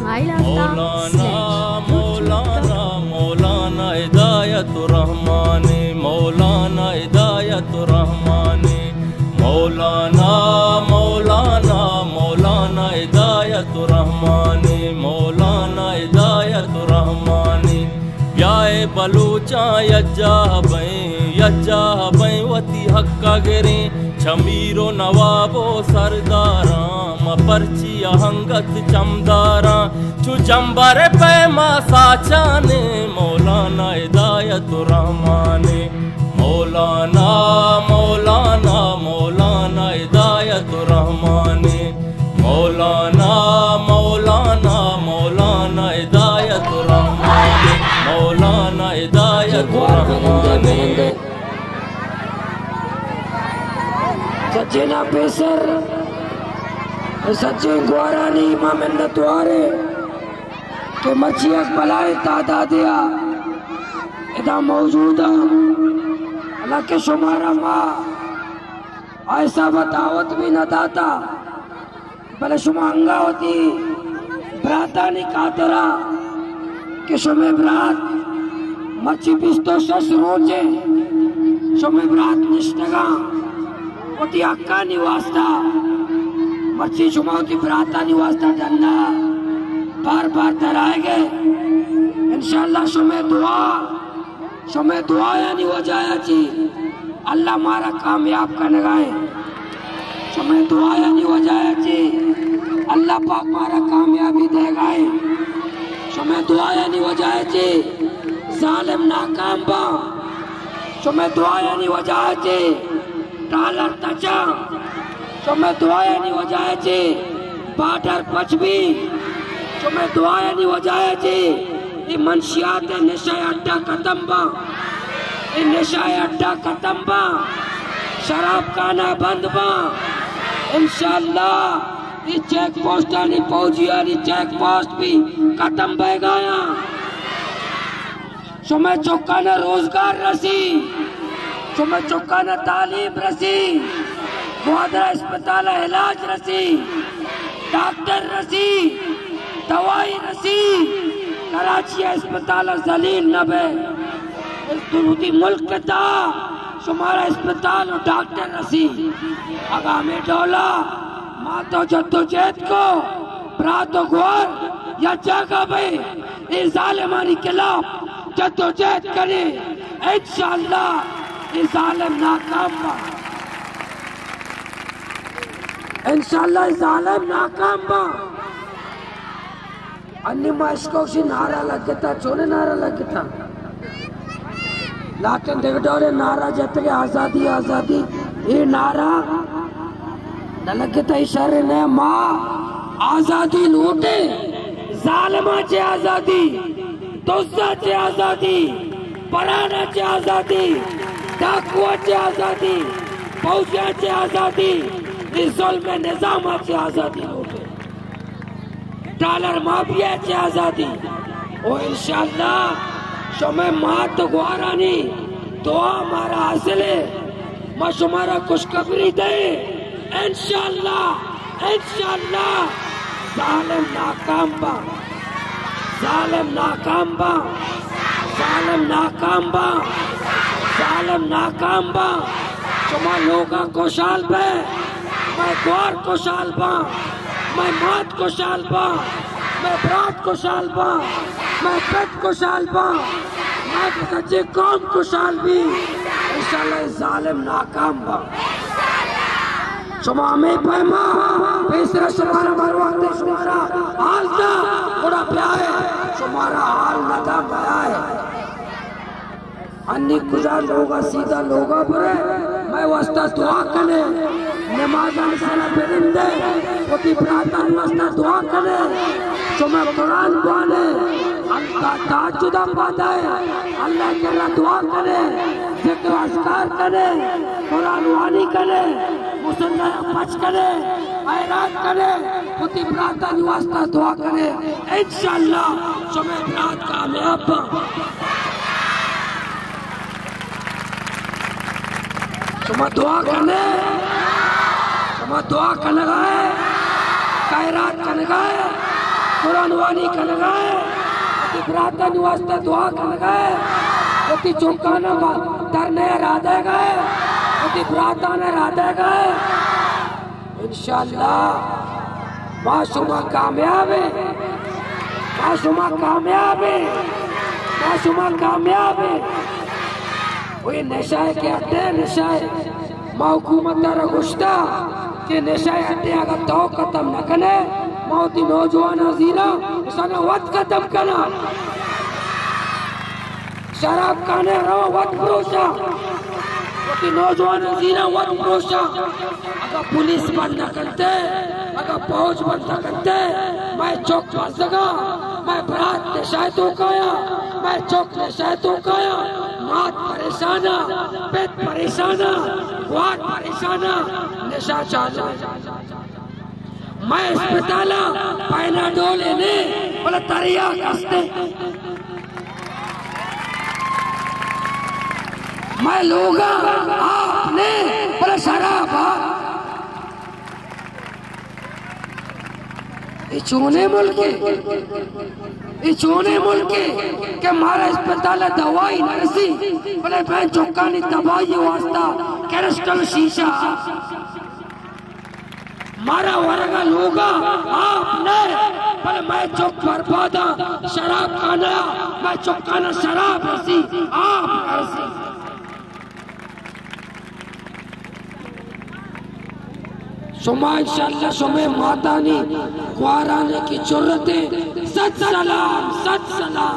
मौलाना मौलाना मौलाना हिदायतुर रहमानी मौलाना हिदायतुर रहमानी मौलाना मौलाना मौलाना हिदायतुर रहमानी मौलाना हिदायतुर रहमानी याए बलूचा यज्जा बई वती हक्का गिरे शमीरो नवाबो सरदारा पर्ची अहंगत चमदारा चु चंबर पे मा साचाने मौलाना हिदायतुर रहमानी मौलाना मौलाना मौलाना हिदायतुर रहमानी मौलाना मौलाना मौलाना हिदायतुर रहमानी मौलाना हिदायतुर रहमानी सच्चे ना पेसर सच्चे ग्वारानी इमाम नतवारे के मच्छियक बलाए तादादिया इदा मौजूदा अल्लाह के शुमारा माँ ऐसा बतावत भी न दाता भले शुमा अंगा होती भ्राता ने कातरा के शुमे भ्रात मच्छी पिस्तो शश रोचे शुमे भ्रात निष्ठगा होती अक्का निवासता मच्छी शुमावती भ्राता निवासता डंडा बार बार तराएंगे इंशाअल्लाह शुमे दुआ यानी हो जाया ची अल्लाह मारा कामयाब करने गए शुमे दुआ यानी हो जाया ची अल्लाह पाक मारा कामयाबी दे गए शुमे दुआ यानी हो जाया ची जालिम नाकाम बा शुमे दुआ यानी हो जाया ची टालर तचा शुमे दुआ यानी हो जाया ची बाडर पचबी शुमे दुआ यानी हो जाया ची ये मंशियात नशा अड्डा खत्म बा ये नशा अड्डा खत्म बा शराब खाना बंद बा इंशाअल्लाह ये चेक पोस्ट आनी पहुंची आनी चेक पोस्ट भी खत्म बह गया शुमे चौका न रोजगार रसी शुमे चौका न तालीम रसी मुआदरा अस्पताल इलाज रसी डॉक्टर रसी दवाई रसी कराची अस्पताल जलील न बे दुरूदी मुल्क था शुमारा अस्पताल और डॉक्टर रसी आगामी डोला माँ तो जद्दोजहद को प्रातो घोर या जगह भाई इस जालिमानी खिलाफ जद्दोजहद करे इंशाअल्लाह इस जालिम नाकाम बा इंशाअल्लाह इस जालिम नाकाम बा अन्य मास्कोशी नारा लगता चोने नारा लगता लाटन देखडोरे नारा जतके आजादी आजादी ये नारा न लगता इशारे ने माँ आजादी लूटे जालिमाचे आजादी दोस्ताचे आजादी पराणाचे आजादी डाकुआचे आजादी फौजियाचे आजादी इस जुल्म निजामाचे आजादी लूटे डॉलर माफियाची आजादी ओ इंशाअल्लाह शुमे मात ग्वारानी दुआ हमारा हासिले मां शुमारा खुशखबरी दे इंशाअल्लाह इंशाअल्लाह जालिम नाकाम बा जालिम नाकाम बा जालिम नाकाम बा जालिम नाकाम बा शुमा लोगा खुशहाल बे मैं ग्वार खुशहाल बा मैं मात खुशहाल बा मैं भ्रात खुशहाल बा मैं पेट खुशहाल बा मैं सच्चे कौम खुशहाल भी इंशाअल्लाह जालिम नाकाम बा शुमा में पैमा तीसरा शुमारा मरवाते शुमारा हाल था बड़ा प्यार शुमारा हाल नदा बयाए अन्य गुजार लोगा सीधा लोगा पर मैं वास्ता दुआ करे नमाज सला बिंदे ओती प्रार्थना वास्ता दुआ करे शुमा कुरान पढ़े अल्लाह ताजुदा पाता है अल्लाह के लिए दुआ करे जिक्र अस्कार करे कुरान वानी करे मुसल्ला पच करे ऐरान करे ओती प्रार्थना वास्ता दुआ करे इंशाअल्लाह शुमा रात कामयाब शुमा दुआ करने शुमा दुआ करने गए खैरात करने गए कुरान वाणी कर गए प्रार्थना वास्ते दुआ कर गए कति चौकाना धरने राधे गए कति प्रार्थना राधे गए इंशाअल्लाह मासूमा कामयाब है मासूमा कामयाब है मासूमा कामयाब है वही नशा के अड्डे नशा मां हुकूमत दारा गुश्ता के नशा अड्डे अगर तो खत्म न कने मौती नौजवान जीना उसने वक्त खत्म करना शराब खाने रहो वक्त परोसा कि नौजवान जीना वक्त परोसा अगर पुलिस बंद न करते अगर फौज बंद न करते मैं चौक पर सगा मैं बरात नशायतों काया मैं चौक नशायतों काया मात परेशाना पेट परेशाना वाट परेशाना नशा चालू मैं अस्पताला पैना डोले ने बोला तरिया कसते मैं लोगा आपने बोला शराबा चोने मुल्क के मारा अस्पताल दवाई नरसी बोले मैं चौकानी दवाई वास्ता कैरेस्टल शीशा मारा वर्गा लोगा आपने बोले मैं चौक बर्बादा शराब खाना मैं चौकाना शराब रसी आप नरसी सुमा इंशाअल्लाह सुमे मातानी कुआराने की जरूरतें सत सलाम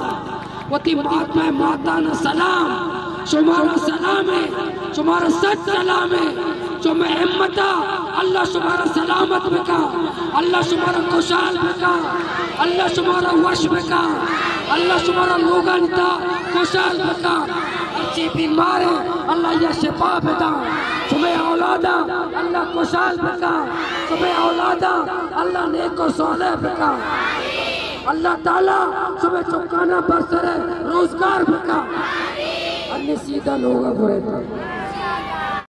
वती महात्मा माता न सलाम तुम्हारा सलाम है तुम्हारा सत सलाम है जो मैं हिम्मता अल्लाह तुम्हारा सलामत बिका अल्लाह तुम्हारा खुशहाल बिका अल्लाह तुम्हारा वश बिका अल्लाह तुम्हारा लोगनता खुशहाल बिका अच्छी बीमार है अल्लाह या शिफा बिता तुम्हें औलादा अल्लाह खुशहाल बिका तुम्हें औलादा अल्लाह नेको सोले बिका अल्लाह ताला तुम्हें चौकाना बसरे रोजगार बिका अन्य सीधा लोग बुरे